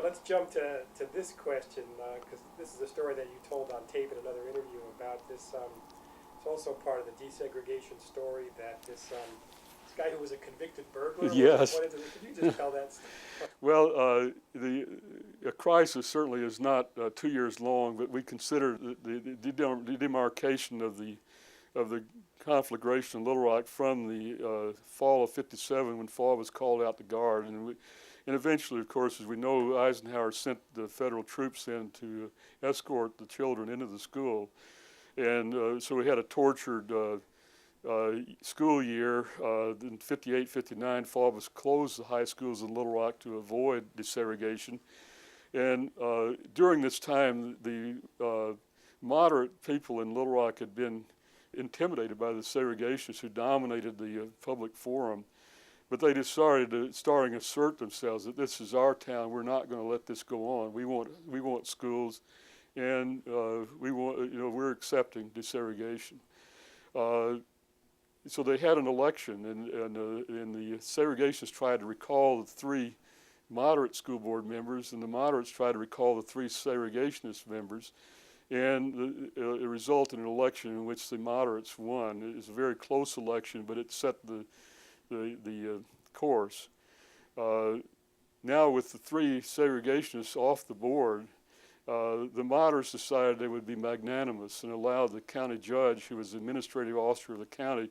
let's jump to this question, because this is a story that you told on tape in another interview about this. It's also part of the desegregation story that this guy who was a convicted burglar Yes. was appointed to. Could you just tell that story? Well, a crisis certainly is not 2 years long, but we consider the demarcation of the conflagration in Little Rock from the fall of '57 when Fall was called out to guard, and eventually, of course, as we know, Eisenhower sent the federal troops in to escort the children into the school, and so we had a tortured school year. In '58, '59, Fall was closed the high schools in Little Rock to avoid desegregation, and during this time, the moderate people in Little Rock had been intimidated by the segregationists who dominated the public forum, but they decided to starting assert themselves that this is our town. We're not going to let this go on. We want schools, and we're accepting desegregation. So they had an election, and the segregationists tried to recall the 3 moderate school board members, and the moderates tried to recall the 3 segregationist members. And it resulted in an election in which the moderates won. It was a very close election, but it set the course. Now with the 3 segregationists off the board, the moderates decided they would be magnanimous and allowed the county judge, who was the administrative officer of the county,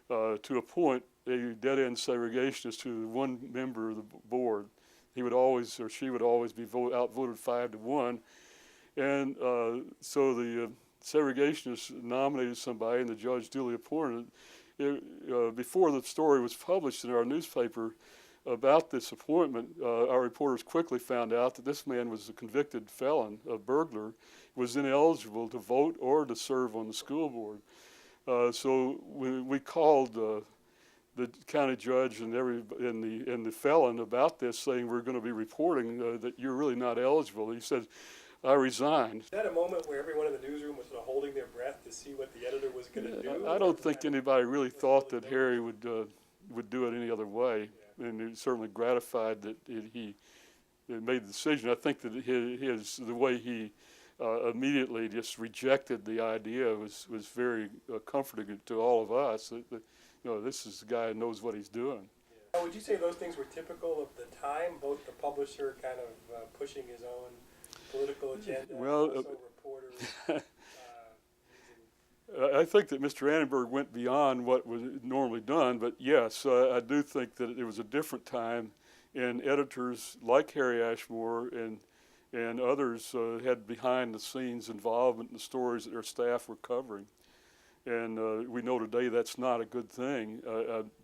to appoint a dead-end segregationist to 1 member of the board. He would always, or she would always be outvoted 5-1. And so the segregationists nominated somebody, and the judge duly appointed it. Before the story was published in our newspaper about this appointment, our reporters quickly found out that this man was a convicted felon, a burglar, was ineligible to vote or to serve on the school board. So we called the county judge and the felon about this, saying we're going to be reporting that you're really not eligible. He said, I resigned. Is that a moment where everyone in the newsroom was sort of holding their breath to see what the editor was going to do? I don't think anybody really thought that Harry would do it any other way, and he was certainly gratified that he made the decision. I think that the way he immediately just rejected the idea was very comforting to all of us. That, this is the guy who knows what he's doing. Yeah. Would you say those things were typical of the time, both the publisher kind of pushing his own political agenda, well, and also reporters I think that Mr. Annenberg went beyond what was normally done, but yes, I do think that it was a different time, and editors like Harry Ashmore and others had behind-the-scenes involvement in the stories that their staff were covering. And we know today that's not a good thing.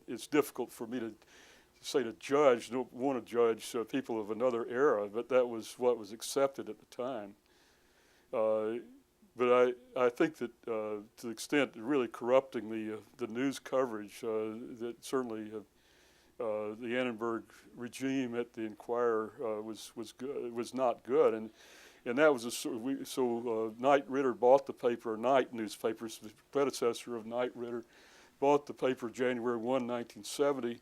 It's difficult for me to say to judge, don't want to judge people of another era, but that was what was accepted at the time. But I think that to the extent really corrupting the news coverage, that certainly the Annenberg regime at the Enquirer was not good, and that was Knight Ridder bought the paper. Knight newspapers, the predecessor of Knight Ridder, bought the paper January 1, 1970.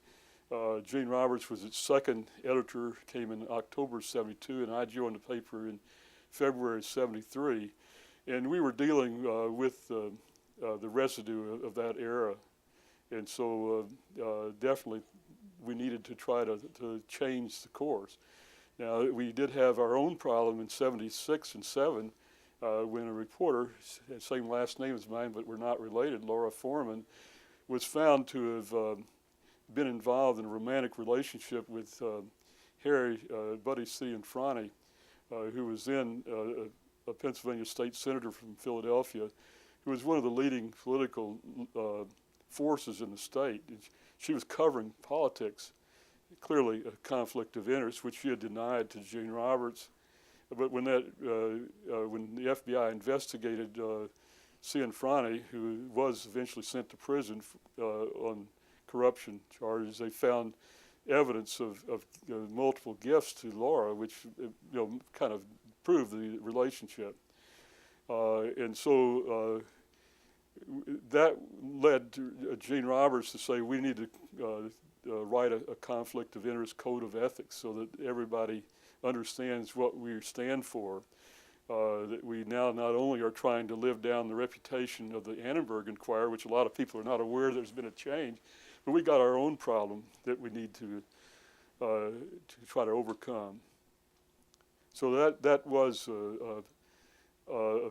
Gene Roberts was its second editor, came in October '72, and I joined the paper in February '73. And we were dealing with the residue of that era. And so definitely we needed to try to change the course. Now, we did have our own problem in '76 and '7 when a reporter, same last name as mine, but we're not related, Laura Foreman, was found to have been involved in a romantic relationship with Harry Buddy Cianfrani, who was then a Pennsylvania state senator from Philadelphia, who was one of the leading political forces in the state. She was covering politics, clearly a conflict of interest, which she had denied to Gene Roberts. But when the FBI investigated Cianfrani, who was eventually sent to prison on corruption charges, they found evidence of multiple gifts to Laura, which kind of proved the relationship. And so that led to Gene Roberts to say we need to write a conflict of interest code of ethics so that everybody understands what we stand for. That we now not only are trying to live down the reputation of the Annenberg Inquirer, which a lot of people are not aware there's been a change, but we got our own problem that we need to try to overcome. So that was a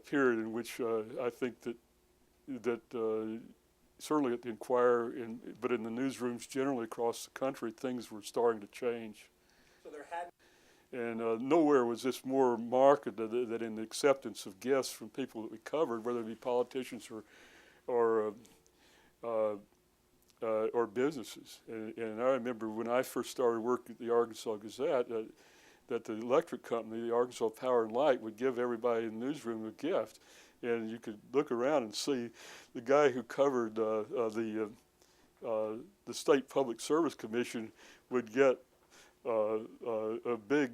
period in which I think that certainly at the Inquirer, but in the newsrooms generally across the country, things were starting to change. So there had. And nowhere was this more marked than in the acceptance of gifts from people that we covered, whether it be politicians or businesses. And I remember when I first started working at the Arkansas Gazette, that the electric company, the Arkansas Power and Light, would give everybody in the newsroom a gift. And you could look around and see the guy who covered the State Public Service Commission would get a big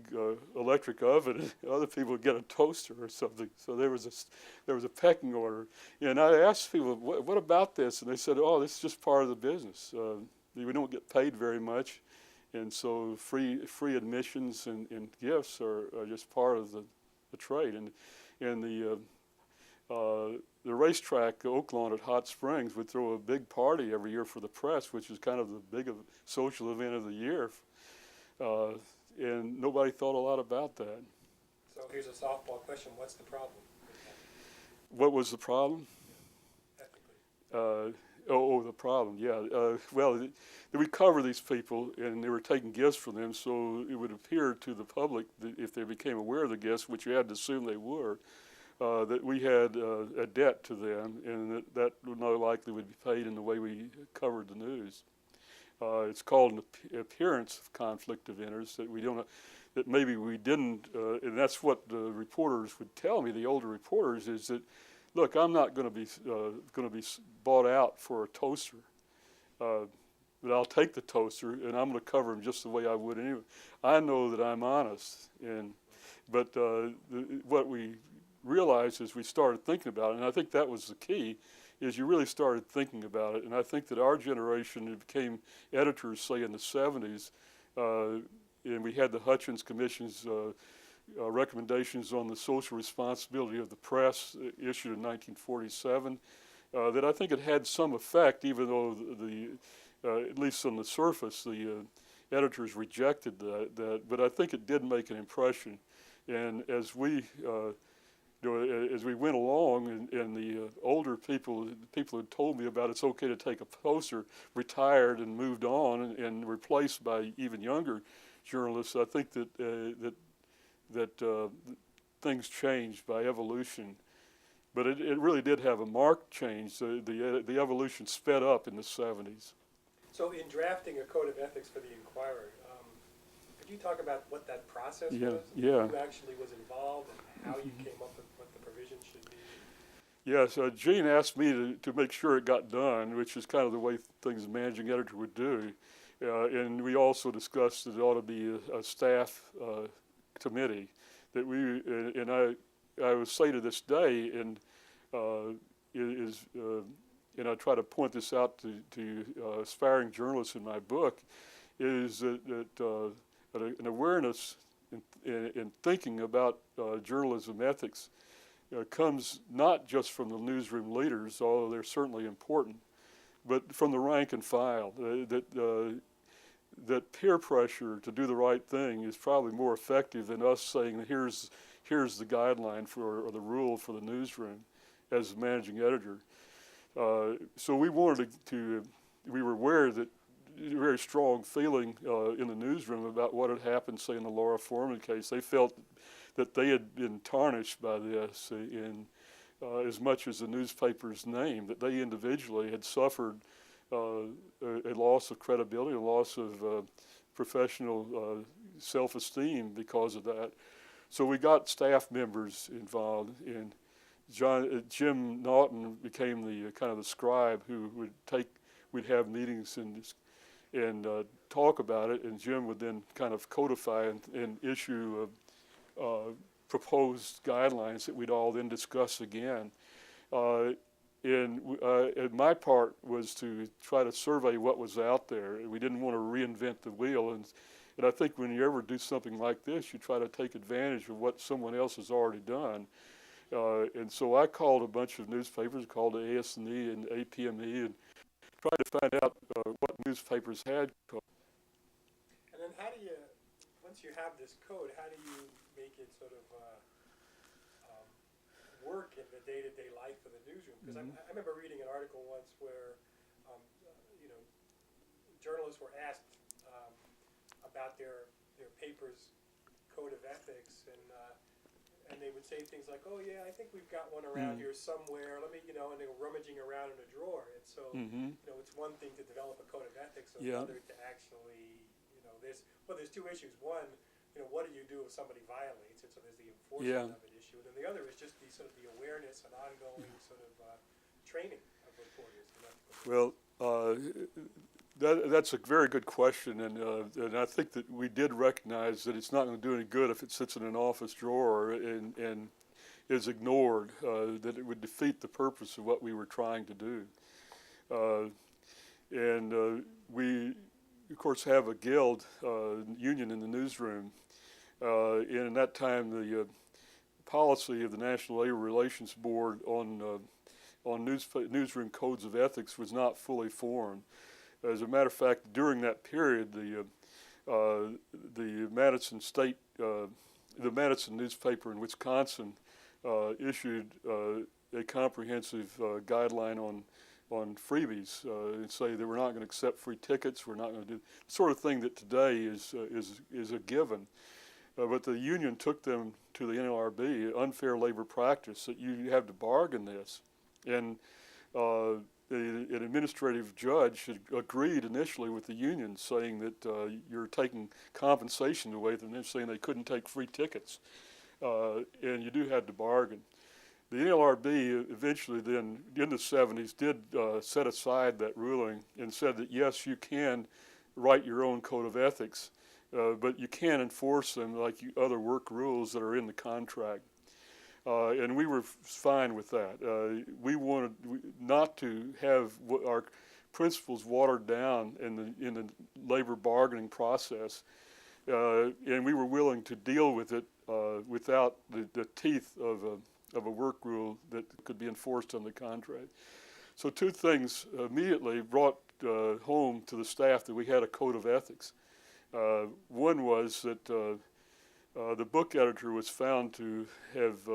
electric oven. Other people would get a toaster or something. So there was a pecking order. And I asked people, what about this? And they said, oh, this is just part of the business. We don't get paid very much, and so free admissions and gifts are just part of the trade. And the racetrack, Oaklawn at Hot Springs, would throw a big party every year for the press, which is kind of the big social event of the year. And nobody thought a lot about that. So here's a softball question: what's the problem with that? What was the problem? Ethically. The problem, yeah. Well, we cover these people, and they were taking gifts from them, so it would appear to the public that if they became aware of the gifts, which you had to assume they were, that we had a debt to them, and that would not likely would be paid in the way we covered the news. It's called an appearance of conflict of interest that we don't, that maybe we didn't, and that's what the reporters would tell me. The older reporters is that, look, I'm not going to be bought out for a toaster, but I'll take the toaster and I'm going to cover them just the way I would anyway. I know that I'm honest, but what we realized as we started thinking about it, and I think that was the key, is you really started thinking about it. And I think that our generation became editors, say, in the 70s, and we had the Hutchins Commission's recommendations on the social responsibility of the press issued in 1947, that I think it had some effect, even though at least on the surface, the editors rejected that. But I think it did make an impression. And as we as we went along, and the older people who had told me about it's okay to take a poster, retired and moved on and replaced by even younger journalists, I think that things changed by evolution. But it really did have a marked change. The evolution sped up in the 70s. So in drafting a code of ethics for the Inquirer, could you talk about what that process was? Yeah. Who actually was involved and how you came up with what the provisions should be? Yes, Gene asked me to make sure it got done, which is kind of the way things a managing editor would do. And we also discussed that it ought to be a staff committee that I would say to this day, and and I try to point this out to aspiring journalists in my book, is that an awareness in thinking about journalism ethics comes not just from the newsroom leaders, although they're certainly important, but from the rank and file. That peer pressure to do the right thing is probably more effective than us saying, here's the guideline or the rule for the newsroom as the managing editor. So we wanted we were aware that a very strong feeling in the newsroom about what had happened, say, in the Laura Foreman case. They felt that they had been tarnished by this in as much as the newspaper's name, that they individually had suffered a loss of credibility, a loss of professional self-esteem because of that. So we got staff members involved, and Jim Naughton became the kind of the scribe who we'd have meetings and talk about it, and Jim would then kind of codify and issue proposed guidelines that we'd all then discuss again. And my part was to try to survey what was out there. We didn't want to reinvent the wheel, And I think when you ever do something like this, you try to take advantage of what someone else has already done. And so I called a bunch of newspapers, called the AS&E and APME, and tried to find out what newspapers had code. And then how do you, once you have this code, how do you make it sort of work in the day-to-day life of the newsroom? Because I remember reading an article once where, you know, journalists were asked about their paper's code of ethics, and they would say things like, "Oh yeah, I think we've got one around here somewhere. Let me, you know," and they were rummaging around in a drawer. And so, you know, it's one thing to develop a code of ethics, and another to actually, you know, there's two issues. One, you know, what do you do if somebody violates it? So there's the enforcement of it issue, and then the other is just the sort of the awareness and ongoing sort of training of reporters. Well, that's a very good question, and I think that we did recognize that it's not going to do any good if it sits in an office drawer and is ignored, that it would defeat the purpose of what we were trying to do. We, of course, have a guild union in the newsroom, and in that time the policy of the National Labor Relations Board on newsroom codes of ethics was not fully formed. As a matter of fact, during that period, the Madison newspaper in Wisconsin issued a comprehensive guideline on freebies and say that we're not going to accept free tickets. We're not going to do the sort of thing that today is a given. But the union took them to the NLRB, unfair labor practice, that you have to bargain this. And an administrative judge had agreed initially with the union, saying that you're taking compensation away from them, saying they couldn't take free tickets. And you do have to bargain. The NLRB eventually then, in the 70s, did set aside that ruling and said that, yes, you can write your own code of ethics, but you can't enforce them like other work rules that are in the contract. And we were fine with that. We wanted not to have our principles watered down in the labor bargaining process, and we were willing to deal with it without the teeth of a work rule that could be enforced on the contract. So two things immediately brought home to the staff that we had a code of ethics. One was that the book editor was found to have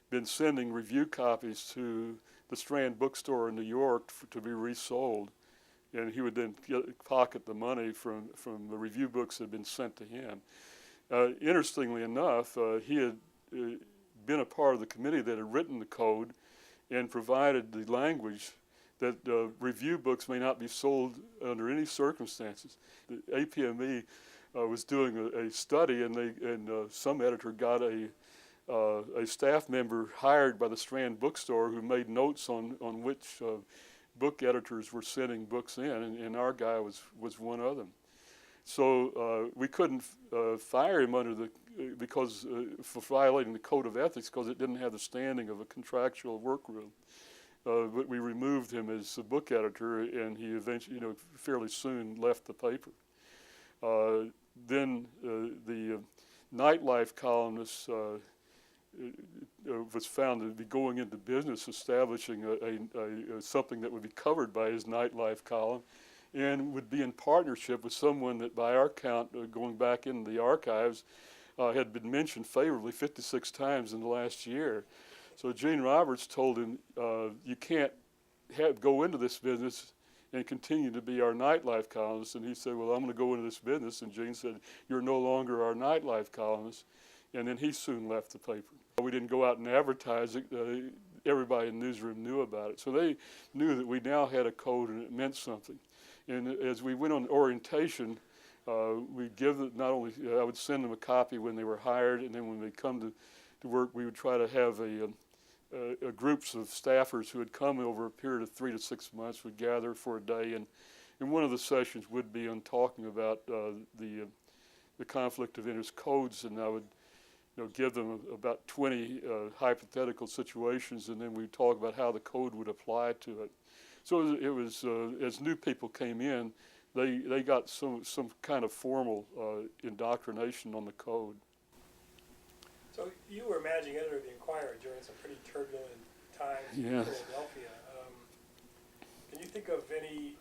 been sending review copies to the Strand bookstore in New York to be resold, and he would then pocket the money from the review books that had been sent to him. Interestingly enough, he had been a part of the committee that had written the code and provided the language that review books may not be sold under any circumstances. The APME was doing a study, and some editor got a staff member hired by the Strand bookstore who made notes on which book editors were sending books in, and our guy was one of them. So we couldn't fire him because for violating the code of ethics, because it didn't have the standing of a contractual work rule. But we removed him as a book editor, and he eventually, fairly soon left the paper. Then the nightlife columnist was found to be going into business, establishing something that would be covered by his nightlife column, and would be in partnership with someone that, by our count, going back into the archives, had been mentioned favorably 56 times in the last year. So Gene Roberts told him, you can't go into this business and continue to be our nightlife columnist. And he said, well, I'm going to go into this business. And Gene said, you're no longer our nightlife columnist. And then he soon left the paper. We didn't go out and advertise it. Everybody in the newsroom knew about it. So they knew that we now had a code and it meant something. And as we went on orientation, we'd give them, not only, I would send them a copy when they were hired, and then when they come to work, we would try to have groups of staffers who had come over a period of 3 to 6 months would gather for a day, and one of the sessions would be on talking about the conflict of interest codes, and I would give them about 20 hypothetical situations, and then we'd talk about how the code would apply to it. So it was as new people came in, they got some kind of formal indoctrination on the code. So you were managing editor of the Enquirer during some pretty turbulent times in Yes. Philadelphia. Can you think of any,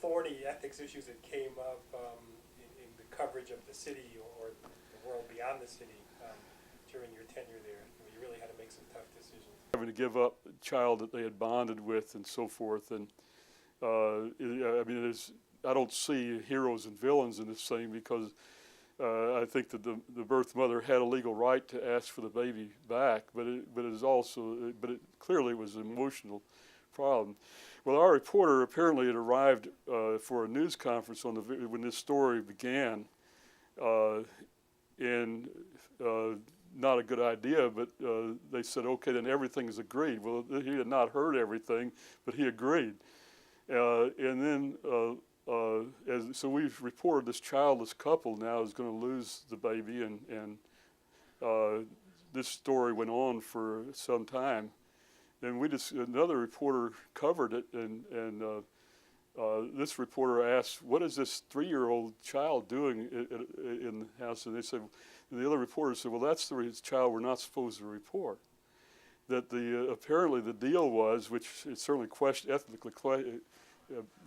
thorny ethics issues that came up in the coverage of the city or the world beyond the city during your tenure there, where you really had to make some tough decisions? Having to give up a child that they had bonded with and so forth, and I mean, I don't see heroes and villains in this thing, because I think that the birth mother had a legal right to ask for the baby back, but it clearly was an emotional problem. Well, our reporter apparently had arrived for a news conference when this story began, and not a good idea, but they said, okay, then everything is agreed. Well, he had not heard everything, but he agreed. And then, so we've reported this childless couple now is going to lose the baby, and this story went on for some time. And another reporter covered it, and this reporter asked, what is this 3-year-old child doing in the house? And they said, the other reporter said, well, that's the child we're not supposed to report. That apparently the deal was, which is certainly ethically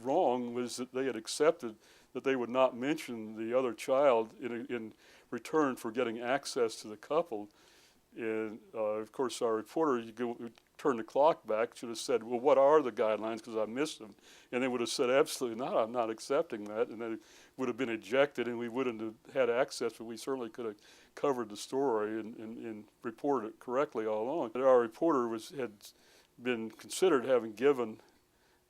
wrong, was that they had accepted that they would not mention the other child in return for getting access to the couple. And of course, our reporter, turn the clock back, should have said, well, what are the guidelines, because I missed them? And they would have said, absolutely not, I'm not accepting that. And they would have been ejected, and we wouldn't have had access, but we certainly could have covered the story and reported it correctly all along. But our reporter had been considered having given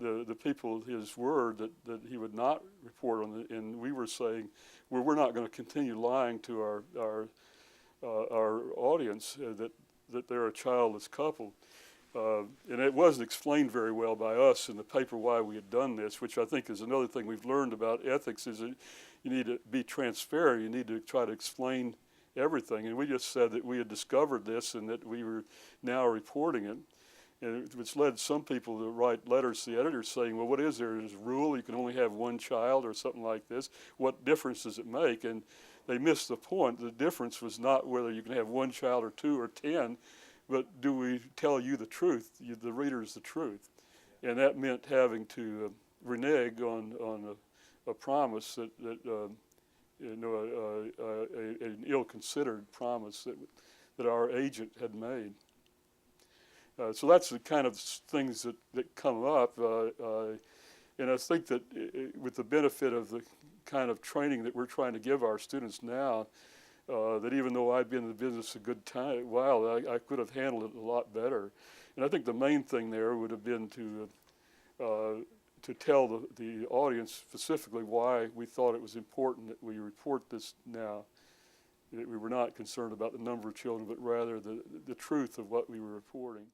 the people his word that he would not report on it, and we were saying, well, we're not going to continue lying to our audience that they're a childless couple. And it wasn't explained very well by us in the paper why we had done this, which I think is another thing we've learned about ethics, is that you need to be transparent. You need to try to explain everything. And we just said that we had discovered this and that we were now reporting it, and which led some people to write letters to the editor saying, well, what is there? Is a rule you can only have one child or something like this? What difference does it make? And they missed the point. The difference was not whether you can have one child or 2 or 10, but do we tell you the truth, the readers the truth? And that meant having to renege on a promise an ill-considered promise that our agent had made. So that's the kind of things that come up, and I think that with the benefit of the kind of training that we're trying to give our students now, that even though I've been in the business a good while, I could have handled it a lot better. And I think the main thing there would have been to tell the audience specifically why we thought it was important that we report this now, that we were not concerned about the number of children, but rather the truth of what we were reporting.